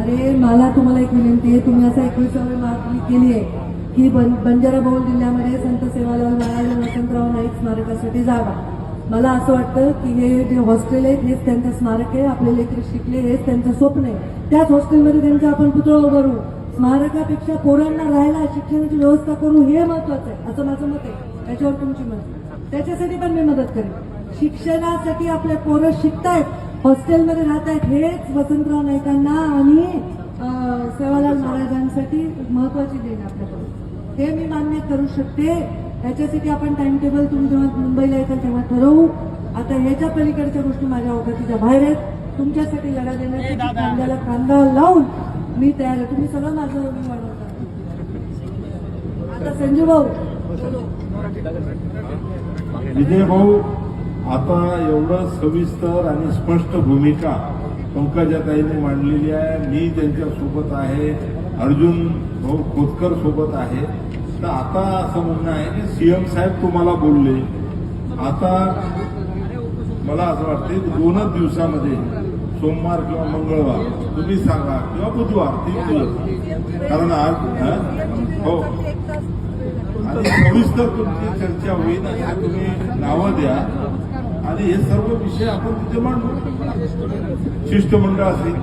अरे मला तुम्हाला एक विनंती आहे, तुम्ही असं 21वी मागणी केली आहे की बंजारा बहुल जिल्ह्यामध्ये संत सेवालाल महाराज वसंतराव नाईक स्मारकासाठी जागा. मला असं वाटतं की हे जे हॉस्टेल आहे हेच त्यांचं स्मारक आहे, आपले लेकरं शिकले हेच त्यांचं स्वप्न आहे. त्याच हॉस्टेलमध्ये त्यांचं आपण पुतळा उभारू. स्मारकापेक्षा पोरांना राहायला शिक्षणाची व्यवस्था करू हे महत्वाचं आहे असं माझं मत आहे. त्याच्यावर तुमची मत, त्याच्यासाठी पण मी मदत करेन. शिक्षणासाठी आपले पोरं शिकतायत, हॉस्टेलमध्ये राहत आहेत, हेच वसंतराव नाईकांना आणि सेवालाल महाराजांसाठी महत्वाची देण आपल्याकडून. हे मी मान्य करू शकते. ह्याच्यासाठी आपण टाइम टेबल तुम्ही जेव्हा मुंबईला येतात तेव्हा ठरवू. आता ह्याच्या पलीकडच्या गोष्टी माझ्या अवकाशीच्या बाहेर आहेत. तुमच्यासाठी लढा देण्यासाठी कांद्याला कांदा लावून मी तयार आहे. तुम्ही सगळं माझं मी वाढवता. आता संजू भाऊ, विजय भाऊ, आता एवढं सविस्तर आणि स्पष्ट भूमिका पंकजाताईंनी मांडलेली आहे. मी त्यांच्या सोबत आहे, अर्जुन भाऊ खोतकर सोबत आहे. तर आता असं म्हणणं आहे की सीएम साहेब तुम्हाला बोलले. आता मला असं वाटते 2च दिवसामध्ये सोमवार किंवा मंगळवार तुम्ही सांगा किंवा बुधवार 3 दिवस, कारण आज हो आणि सविस्तर तुमची चर्चा होईल. असे तुम्ही नावं द्या आणि हे सर्व विषय आपण तिथे मांडू. शिष्टमंडळ असेल